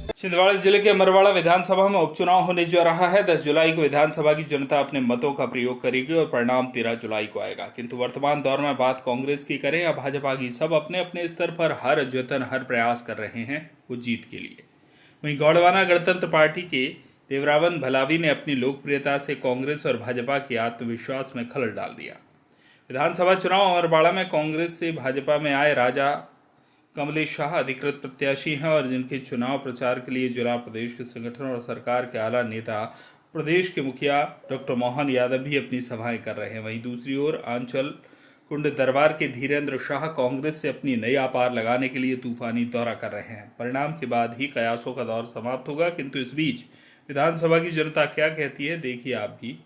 छिंदवाड़ा जिले के अमरवाड़ा विधानसभा में उपचुनाव होने जा रहा है। 10 जुलाई को विधानसभा की जनता अपने मतों का प्रयोग करेगी और परिणाम 13 जुलाई को आएगा। किंतु वर्तमान दौर में बात कांग्रेस की करें या भाजपा की, सब अपने अपने स्तर पर हर जतन हर प्रयास कर रहे हैं वो जीत के लिए। वहीं गौड़वाना गणतंत्र पार्टी के देवरावन भलावी ने अपनी लोकप्रियता से कांग्रेस और भाजपा के आत्मविश्वास में खलल डाल दिया। विधानसभा चुनाव अमरवाड़ा में कांग्रेस से भाजपा में आए राजा कमलेश शाह अधिकृत प्रत्याशी हैं और जिनके चुनाव प्रचार के लिए जिला प्रदेश के संगठन और सरकार के आला नेता प्रदेश के मुखिया डॉक्टर मोहन यादव भी अपनी सभाएं कर रहे हैं। वहीं दूसरी ओर आंचल कुंड दरबार के धीरेन्द्र शाह कांग्रेस से अपनी नई आपार लगाने के लिए तूफानी दौरा कर रहे हैं। परिणाम के बाद ही कयासों का दौर समाप्त होगा, किंतु इस बीच विधानसभा की जनता क्या कहती है, देखिए आप भी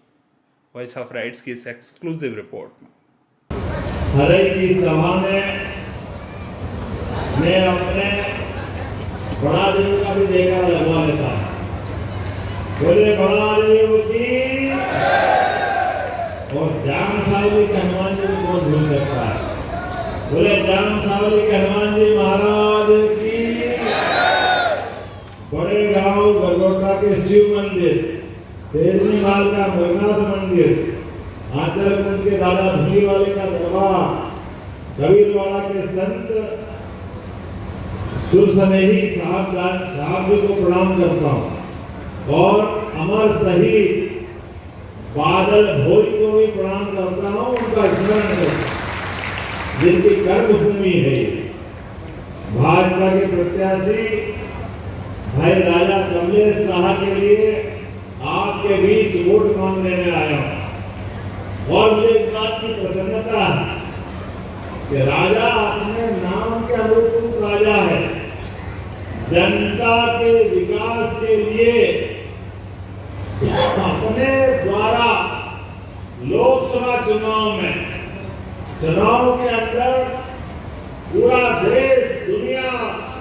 वॉइस ऑफ राइट्स की इस एक्सक्लूसिव रिपोर्ट में। हरई की सभा में मैं अपने बड़ा देव का भी देखा लगवा लेता हूँ। बोले बड़ा देव की और जाम सावली के हनुमान जी को कौन भूल सकता है। बोले जाम सावली के हनुमान जी महाराज की। बड़े गांव गरगोटा के शिव मंदिर, तेरनी माल का मरनाथ मंदिर, आंचल कुंड के दादा धुली वाले का दरबार, कबीरवाड़ा के संत सुरसनेही साहब जी को प्रणाम करता हूँ और अमर शहीद बादल भोई को भी प्रणाम करता हूँ। उनका स्मरण करता हूँ जिनकी कर्मभूमि है। भाजपा के प्रत्याशी भाई राजा कमलेश शाह के लिए आपके बीच वोट मांगने में आया हूँ और मुझे इस बात की प्रसन्नता है कि राजा अपने नाम के अनुरूप राजा है। जनता के विकास के लिए अपने द्वारा लोकसभा चुनाव के अंदर पूरा देश दुनिया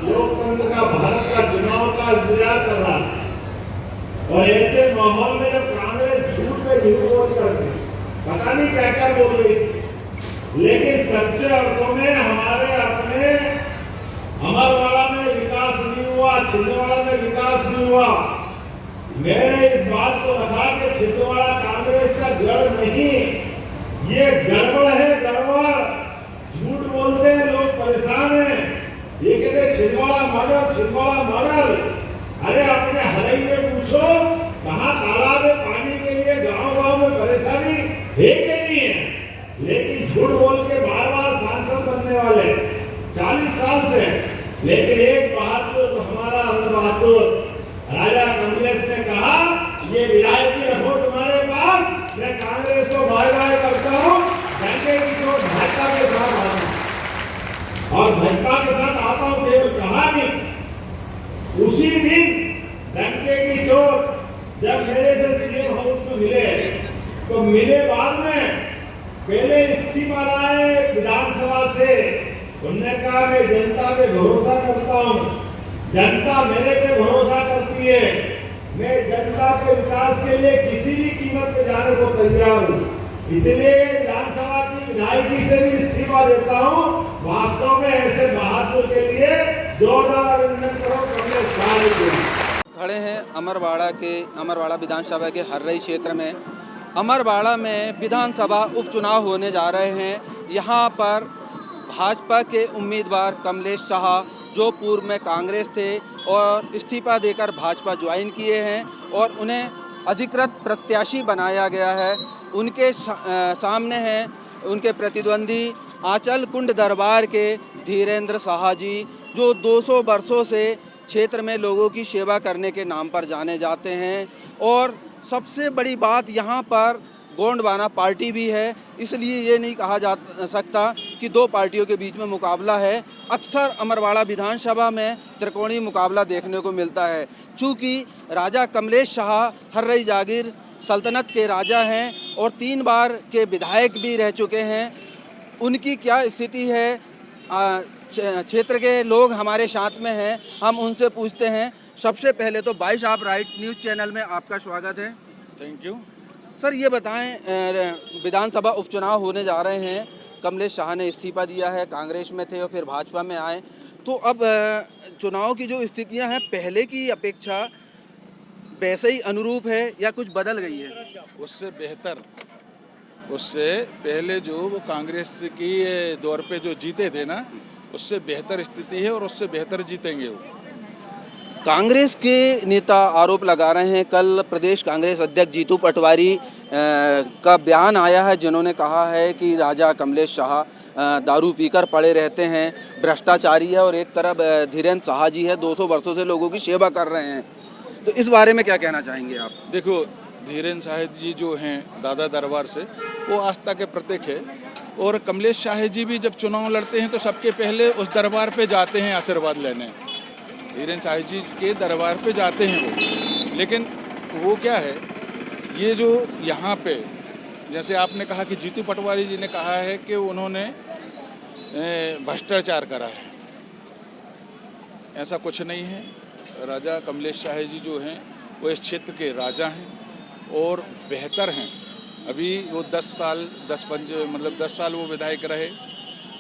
लोकतंत्र का भारत का चुनाव का इंतजार कर रहा है और ऐसे माहौल में जब कांग्रेस झूठ पे झूठ बोल करती, पता नहीं क्या क्या बोल रही थी, लेकिन सच्चे अर्थों में हमारे अपने अमरवाड़ा में विकास नहीं हुआ, छिंदवाड़ा में विकास नहीं हुआ। मैंने इस बात को रखा कि छिंदवाड़ा कांग्रेस का गढ़ नहीं, ये गड़बड़ है, गड़बड़। झूठ बोलते हैं लोग, परेशान हैं। ये कहते छिंदवाड़ा मॉडल। अरे अपने हरई में पूछो, कहाँ तालाब में पानी के लिए गांव में परेशानी है कि नहीं है। लेकिन झूठ बोल के बार सांसद बनने वाले 40 साल से। लेकिन एक बहादुर, हमारा बहादुर राजा कमलेश ने कहा, ये विधायकी रखो तुम्हारे पास, मैं कांग्रेस को बाय बाय करता हूँ, डंके की चोट भाजपा के साथ आता हूँ और भाजपा के साथ आता हूँ। केवल कहा नहीं, उसी दिन डंके की चोट जब मेरे से सीएम हाउस में मिले तो मिले बाद में पहले इस्तीफा लाए विधानसभा से। उन्होंने कहा मैं जनता पे भरोसा करता हूँ, जनता मेरे पे भरोसा करती है, मैं जनता के विकास के लिए किसी भी कीमत पे जाने को तैयार हूँ। इसलिए विधानसभा की विधायकी से भी इस्तीफा देता हूँ। वास्तव में ऐसे बहादुर के लिए जोरदार अभिनंदन करो कमलेश शाह। खड़े हैं अमरवाड़ा विधानसभा के हर्रई क्षेत्र में। अमरवाड़ा में विधानसभा उपचुनाव होने जा रहे हैं। यहाँ पर भाजपा के उम्मीदवार कमलेश शाह, जो पूर्व में कांग्रेस थे और इस्तीफा देकर भाजपा ज्वाइन किए हैं और उन्हें अधिकृत प्रत्याशी बनाया गया है, उनके सामने हैं उनके प्रतिद्वंदी आंचल कुंड दरबार के धीरेन्द्र शाह जी, जो 200 वर्षों से क्षेत्र में लोगों की सेवा करने के नाम पर जाने जाते हैं। और सबसे बड़ी बात, यहाँ पर गोंडवाना पार्टी भी है, इसलिए ये नहीं कहा जा सकता कि दो पार्टियों के बीच में मुकाबला है। अक्सर अमरवाड़ा विधानसभा में त्रिकोणीय मुकाबला देखने को मिलता है। चूँकि राजा कमलेश शाह हर्रई जागीर सल्तनत के राजा हैं और 3 बार के विधायक भी रह चुके हैं। उनकी क्या स्थिति है, क्षेत्र के लोग हमारे साथ में हैं, हम उनसे पूछते हैं। सबसे पहले तो voice of right news channel में आपका स्वागत है। थैंक यू सर, ये बताएं, विधानसभा उपचुनाव होने जा रहे हैं, कमलेश शाह ने इस्तीफा दिया है, कांग्रेस में थे और फिर भाजपा में आए, तो अब चुनाव की जो स्थितियां हैं पहले की अपेक्षा वैसे ही अनुरूप है या कुछ बदल गई है? उससे बेहतर, उससे पहले जो वो कांग्रेस की दौर पे जो जीते थे ना, उससे बेहतर स्थिति है और उससे बेहतर जीतेंगे वो। कांग्रेस के नेता आरोप लगा रहे हैं, कल प्रदेश कांग्रेस अध्यक्ष जीतू पटवारी का बयान आया है जिन्होंने कहा है कि राजा कमलेश शाह दारू पीकर पड़े रहते हैं, भ्रष्टाचारी है, और एक तरफ धीरेन्द्र शाह जी है 200 वर्षों से लोगों की सेवा कर रहे हैं। तो इस बारे में क्या कहना चाहेंगे आप? देखो, धीरेन्द्र शाह जी जो हैं दादा दरबार से, वो आस्था के प्रतीक है, और कमलेश शाह जी भी जब चुनाव लड़ते हैं तो सबके पहले उस दरबार पे जाते हैं आशीर्वाद लेने। धीरेन्द्र शाह जी के दरबार पे जाते हैं वो। लेकिन वो क्या है, ये जो यहाँ पे जैसे आपने कहा कि जीतू पटवारी जी ने कहा है कि उन्होंने भ्रष्टाचार करा है, ऐसा कुछ नहीं है। राजा कमलेश शाह जी जो हैं वो इस क्षेत्र के राजा हैं और बेहतर हैं। अभी वो 10 साल वो विधायक रहे,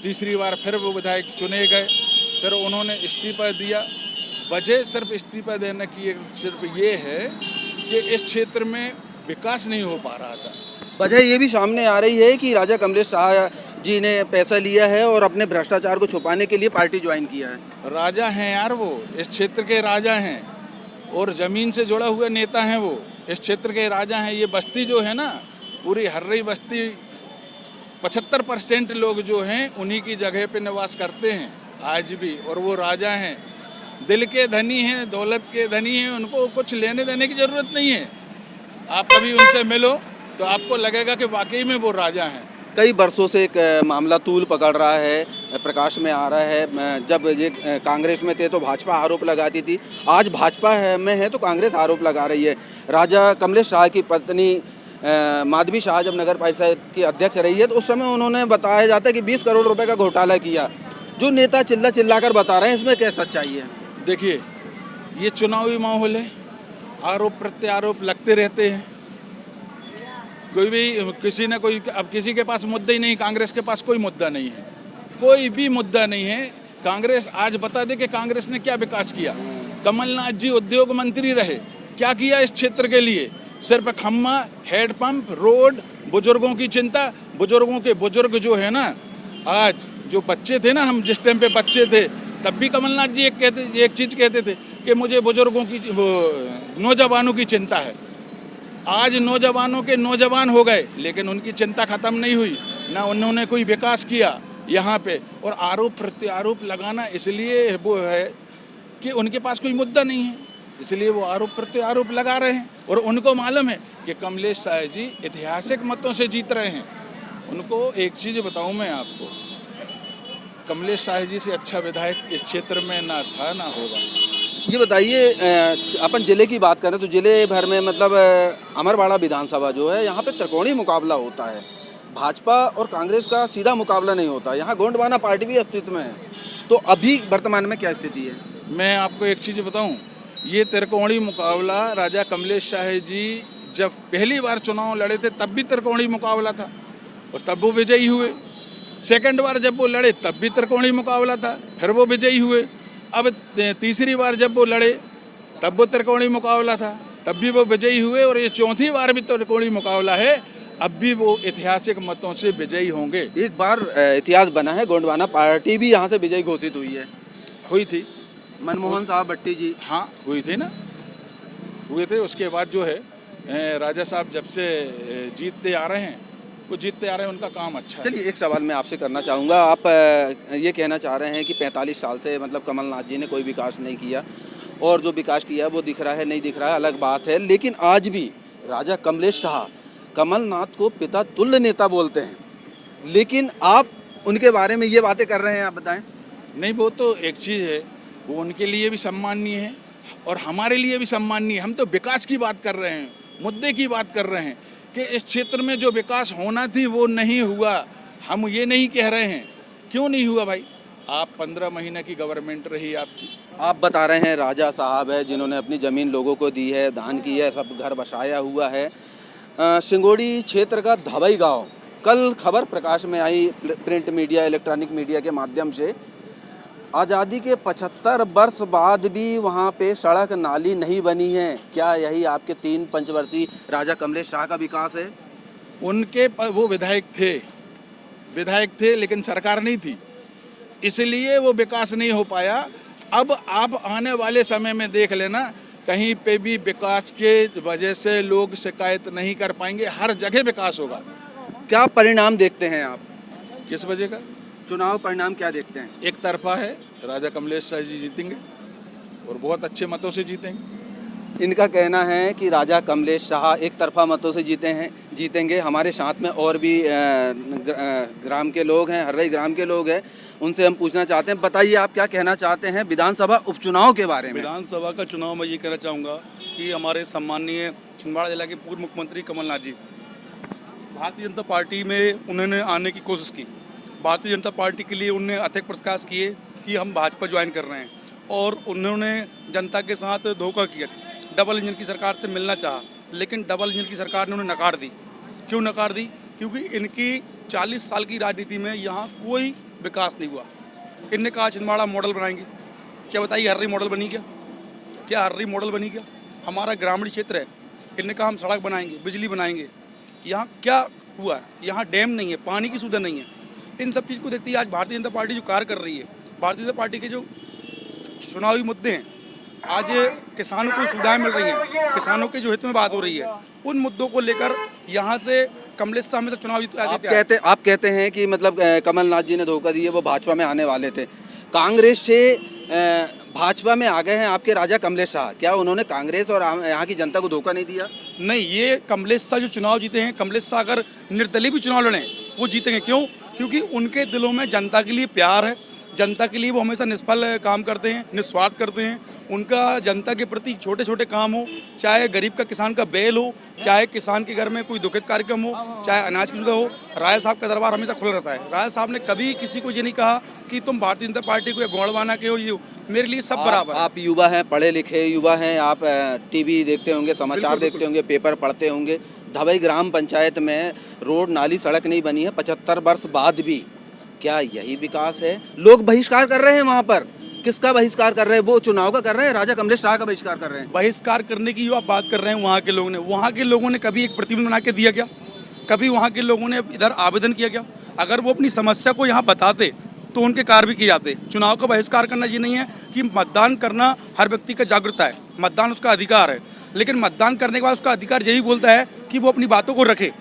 तीसरी बार फिर वो विधायक चुने गए, फिर उन्होंने इस्तीफा दिया। वजह सिर्फ इस्तीफा देने की सिर्फ ये है कि इस क्षेत्र में विकास नहीं हो पा रहा था। वजह ये भी सामने आ रही है कि राजा कमलेश शाह जी ने पैसा लिया है और अपने भ्रष्टाचार को छुपाने के लिए पार्टी ज्वाइन किया है। राजा हैं यार, वो इस क्षेत्र के राजा हैं और ज़मीन से जुड़ा हुआ नेता हैं, वो इस क्षेत्र के राजा हैं। ये बस्ती जो है ना, पूरी हर्रई बस्ती 75% लोग जो हैं उन्हीं की जगह पे निवास करते हैं आज भी, और वो राजा हैं, दिल के धनी हैं, दौलत के धनी हैं, उनको कुछ लेने देने की ज़रूरत नहीं है। आप कभी उनसे मिलो तो आपको लगेगा कि वाकई में वो राजा हैं। कई वर्षों से एक मामला तूल पकड़ रहा है, प्रकाश में आ रहा है। जब ये कांग्रेस में थे तो भाजपा आरोप लगाती थी, आज भाजपा में है तो कांग्रेस आरोप लगा रही है। राजा कमलेश शाह की पत्नी माधवी शाह जब नगर परिषद की अध्यक्ष रही है तो उस समय उन्होंने बताया जाता है कि 20 करोड़ रुपए का घोटाला किया। जो नेता चिल्ला कर बता रहे हैं, इसमें क्या सच्चाई है? देखिए, ये चुनावी माहौल है, आरोप प्रत्यारोप लगते रहते हैं। कोई भी अब किसी के पास मुद्दा ही नहीं, कांग्रेस के पास कोई मुद्दा नहीं है, कोई भी मुद्दा नहीं है। कांग्रेस आज बता दे कि कांग्रेस ने क्या विकास किया। कमलनाथ जी उद्योग मंत्री रहे, क्या किया इस क्षेत्र के लिए? सिर्फ खम्मा, हेडपंप, रोड, बुजुर्गों की चिंता। बुजुर्गों के बुजुर्ग जो है ना, आज जो बच्चे थे ना, हम जिस टाइम पे बच्चे थे तब भी कमलनाथ जी एक चीज़ कहते थे कि मुझे बुजुर्गों की, नौजवानों की चिंता है। आज नौजवानों के नौजवान हो गए लेकिन उनकी चिंता खत्म नहीं हुई, ना उन्होंने कोई विकास किया यहाँ पे। और आरोप प्रत्यारोप लगाना इसलिए वो है कि उनके पास कोई मुद्दा नहीं है, इसलिए वो आरोप प्रत्यारोप लगा रहे हैं। और उनको मालूम है कि कमलेश शाह जी ऐतिहासिक मतों से जीत रहे हैं। उनको एक चीज़ बताऊं मैं आपको, कमलेश शाह जी से अच्छा विधायक इस क्षेत्र में ना था ना होगा। ये बताइए, अपन जिले की बात करें तो जिले भर में मतलब अमरवाड़ा विधानसभा जो है, यहाँ पे त्रिकोणीय मुकाबला होता है। भाजपा और कांग्रेस का सीधा मुकाबला नहीं होता, यहाँ गोंडवाना पार्टी भी अस्तित्व में है। तो अभी वर्तमान में क्या स्थिति है? मैं आपको एक चीज़ बताऊं, ये त्रिकोणीय मुकाबला राजा कमलेश शाह जी जब पहली बार चुनाव लड़े थे तब भी त्रिकोणीय मुकाबला था और तब वो विजयी हुए। सेकंड बार जब वो लड़े तब भी त्रिकोणीय मुकाबला था, फिर वो विजयी हुए। अब तीसरी बार जब वो लड़े तब वो त्रिकोणीय मुकाबला था, तब भी वो विजयी हुए। और ये चौथी बार भी त्रिकोणीय मुकाबला है, अब भी वो ऐतिहासिक मतों से विजयी होंगे। एक बार इतिहास बना है, गोंडवाना पार्टी भी यहाँ से विजयी घोषित हुई थी। मनमोहन साहब भट्टी जी, हाँ हुई थी ना, हुए थे। उसके बाद जो है राजा साहब जब से जीतते आ रहे हैं, वो जीतते आ रहे हैं, उनका काम अच्छा है। चलिए एक सवाल मैं आपसे करना चाहूँगा। आप ये कहना चाह रहे हैं कि 45 साल से मतलब कमलनाथ जी ने कोई विकास नहीं किया, और जो विकास किया वो दिख रहा है नहीं दिख रहा है अलग बात है, लेकिन आज भी राजा कमलेश शाह कमलनाथ को पिता तुल्य नेता बोलते हैं, लेकिन आप उनके बारे में ये बातें कर रहे हैं, आप बताएं। नहीं, वो तो एक चीज़ है, वो उनके लिए भी सम्माननीय है और हमारे लिए भी सम्माननीय। हम तो विकास की बात कर रहे हैं, मुद्दे की बात कर रहे हैं कि इस क्षेत्र में जो विकास होना थी वो नहीं हुआ। हम ये नहीं कह रहे हैं क्यों नहीं हुआ भाई, आप 15 महीने की गवर्नमेंट रही आपकी। आप बता रहे हैं राजा साहब है जिन्होंने अपनी ज़मीन लोगों को दी है, दान की है, सब घर बसाया हुआ है। सिंगोड़ी क्षेत्र का धवई गांव, कल खबर प्रकाश में आई प्रिंट मीडिया, इलेक्ट्रॉनिक मीडिया के माध्यम से। आज़ादी के 75 वर्ष बाद भी वहाँ पे सड़क नाली नहीं बनी है। क्या यही आपके 3 पंचवर्षीय राजा कमलेश शाह का विकास है? वो विधायक थे लेकिन सरकार नहीं थी, इसलिए वो विकास नहीं हो पाया। अब आप आने वाले समय में देख लेना, कहीं पे भी विकास के वजह से लोग शिकायत नहीं कर पाएंगे, हर जगह विकास होगा। क्या परिणाम देखते हैं आप? किस वजह का? चुनाव परिणाम क्या देखते हैं? एक तरफा है, राजा कमलेश शाह जी जीतेंगे और बहुत अच्छे मतों से जीतेंगे। इनका कहना है कि राजा कमलेश शाह एक तरफा मतों से जीतेंगे। हमारे साथ में और भी ग्राम के लोग हैं, हर्रई ग्राम के लोग हैं, उनसे हम पूछना चाहते हैं। बताइए आप क्या कहना चाहते हैं विधानसभा उपचुनाव के बारे में? विधानसभा का चुनाव मैं ये कहना चाहूँगा कि हमारे सम्मानीय छिंदवाड़ा जिला के पूर्व मुख्यमंत्री कमलनाथ जी भारतीय जनता पार्टी में उन्होंने आने की कोशिश की। भारतीय जनता पार्टी के लिए उन्होंने अथक प्रयास किए कि हम भाजपा ज्वाइन कर रहे हैं, और उन्होंने जनता के साथ धोखा किया। डबल इंजन की सरकार से मिलना चाहा, लेकिन डबल इंजन की सरकार ने उन्हें नकार दी। क्यों नकार दी? क्योंकि इनकी 40 साल की राजनीति में यहाँ कोई विकास नहीं हुआ। इनने कहा छिंदवाड़ा मॉडल बनाएंगे। क्या बताइए, हर्री मॉडल बनी क्या? क्या हर्री मॉडल बनी क्या? हमारा ग्रामीण क्षेत्र है, इनने कहा हम सड़क बनाएंगे, बिजली बनाएंगे। यहाँ क्या हुआ है? यहाँ डैम नहीं है, पानी की सुविधा नहीं है। इन सब चीज़ को देखते ही आज भारतीय जनता पार्टी जो कार्य कर रही है, भारतीय जनता पार्टी के जो चुनावी मुद्दे हैं, आज किसानों को सुविधाएं मिल रही हैं, किसानों के जो हित में बात हो रही है, उन मुद्दों को लेकर यहाँ से कमलेश शाह में से चुनाव आप कहते हैं कि मतलब कमलनाथ जी ने धोखा दिया, वो भाजपा में आने वाले थे, कांग्रेस से भाजपा में आ गए हैं आपके राजा कमलेश शाह। क्या उन्होंने कांग्रेस और यहाँ की जनता को धोखा नहीं दिया? नहीं, ये कमलेश शाह जो चुनाव जीते हैं, कमलेश शाह अगर निर्दलीय भी चुनाव लड़ें वो जीतेंगे। क्यों? क्योंकि उनके दिलों में जनता के लिए प्यार है, जनता के लिए वो हमेशा निष्फल काम करते हैं, निस्वार्थ करते हैं। उनका जनता के प्रति छोटे छोटे काम हो, चाहे गरीब का किसान का बैल हो, चाहे किसान के घर में कोई दुखद कार्यक्रम हो, चाहे अनाज की सुविधा हो, राय साहब का दरबार हमेशा खुला रहता है। राय साहब ने कभी किसी को ये नहीं कहा कि तुम भारतीय जनता पार्टी को गौड़वाना के हो, ये मेरे लिए सब बराबर। आप युवा हैं, पढ़े लिखे युवा हैं, आप टीवी देखते होंगे, समाचार देखते होंगे, पेपर पढ़ते होंगे। धवई ग्राम पंचायत में रोड नाली सड़क नहीं बनी है 75 वर्ष बाद भी। क्या यही विकास है? लोग बहिष्कार कर रहे हैं वहाँ पर। किसका बहिष्कार कर रहे हैं? वो चुनाव का कर रहे हैं, राजा कमलेश शाह का बहिष्कार कर रहे हैं। बहिष्कार करने की जो आप बात कर रहे हैं, वहाँ के लोगों ने कभी एक प्रतिबंध बना के दिया क्या? कभी वहाँ के लोगों ने इधर आवेदन किया क्या? अगर वो अपनी समस्या को यहाँ बताते तो उनके कार्य भी किए जाते। चुनाव का बहिष्कार करना ये नहीं है कि मतदान करना हर व्यक्ति का जागरूकता है, मतदान उसका अधिकार है, लेकिन मतदान करने के बाद उसका अधिकार यही बोलता है कि वो अपनी बातों को रखे,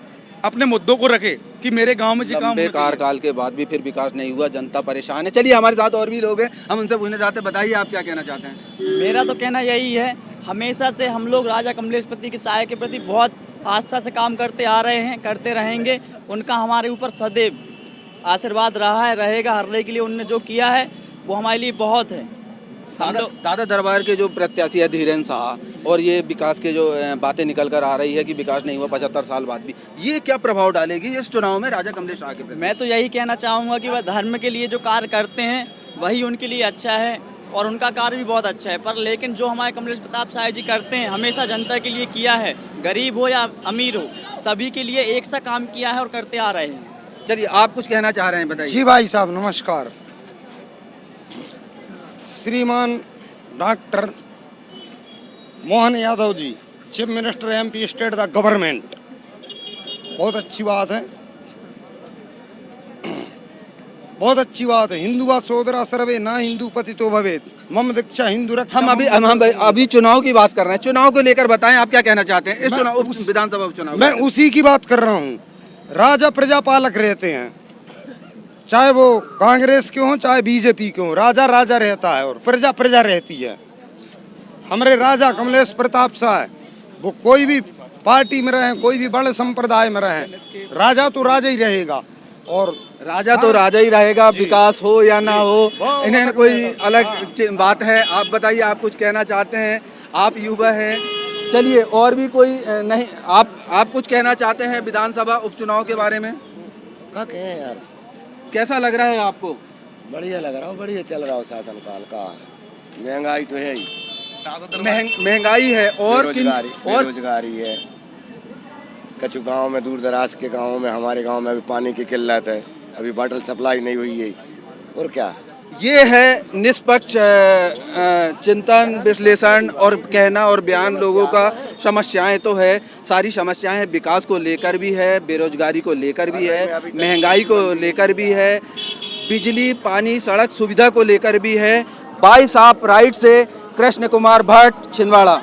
अपने मुद्दों को रखे कि मेरे गांव में जो काम कार्यकाल के बाद भी फिर विकास नहीं हुआ, जनता परेशान है। चलिए हमारे साथ और भी लोग हैं, हम उनसे पूछना चाहते हैं। बताइए आप क्या कहना चाहते हैं? मेरा तो कहना यही है, हमेशा से हम लोग राजा कमलेश पति के साय के प्रति बहुत आस्था से काम करते आ रहे हैं, करते रहेंगे। उनका हमारे ऊपर सदैव आशीर्वाद रहा है, रहेगा। हर्रई के लिए उन्होंने जो किया है वो हमारे लिए बहुत है। दादा दरबार के जो प्रत्याशी है धीरेन्द्र शाह, और ये विकास के जो बातें निकल कर आ रही है कि विकास नहीं हुआ 75 साल बाद भी, ये क्या प्रभाव डालेगी इस चुनाव में राजा कमलेश शाह के प्रति? मैं तो यही कहना चाहूँगा कि वह धर्म के लिए जो कार्य करते हैं वही उनके लिए अच्छा है, और उनका कार्य भी बहुत अच्छा है। पर लेकिन जो हमारे कमलेश प्रताप शाह जी करते हैं, हमेशा जनता के लिए किया है, गरीब हो या अमीर हो, सभी के लिए एक सा काम किया है और करते आ रहे हैं। चलिए आप कुछ कहना चाह रहे हैं, बताइए। जी भाई साहब नमस्कार। श्रीमान doctor Mohan Yadav ji, chief minister MP state the government, बहुत अच्छी बात है, बहुत अच्छी बात है। हिंदुवा सोदरा सर्वे ना हिंदू पतितो भवेत, मम दीक्षा हिंदू रक्षा। हम अभी चुनाव की बात कर रहे हैं, चुनाव को लेकर बताएं आप क्या कहना चाहते हैं इस चुनाव, विधानसभा उपचुनाव? मैं उसी की बात कर रहा हूँ। राजा प्रजापालक रहते हैं, चाहे वो कांग्रेस के हों चाहे बीजेपी के हों, राजा राजा रहता है और प्रजा प्रजा रहती है। हमारे राजा कमलेश प्रताप शाह, वो कोई भी पार्टी में रहे, कोई भी बड़े संप्रदाय में रहे, राजा तो राजा ही रहेगा। और राजा तो राजा ही रहेगा, विकास हो या ना हो, इन्हें कोई अलग बात है। आप बताइए, आप कुछ कहना चाहते हैं? आप युवा हैं, चलिए और भी कोई नहीं, आप कुछ कहना चाहते हैं विधानसभा उपचुनाव के बारे में? क्या कहें यार, कैसा लग रहा है आपको? बढ़िया लग रहा हो, बढ़िया चल रहा हो शासन काल का। महंगाई तो है ही, महंगाई है और बेरोजगारी है। कछु गांव में, दूर दराज के गांवों में, हमारे गांव में अभी पानी की किल्लत है, अभी वाटर सप्लाई नहीं हुई है, और क्या। ये है निष्पक्ष चिंतन विश्लेषण और कहना और बयान लोगों का। समस्याएं तो है, सारी समस्याएं हैं, विकास को लेकर भी है, बेरोजगारी को लेकर भी है, महंगाई को लेकर भी है, बिजली पानी सड़क सुविधा को लेकर भी है। बाई साहब राइट से कृष्ण कुमार भट्ट छिंदवाड़ा।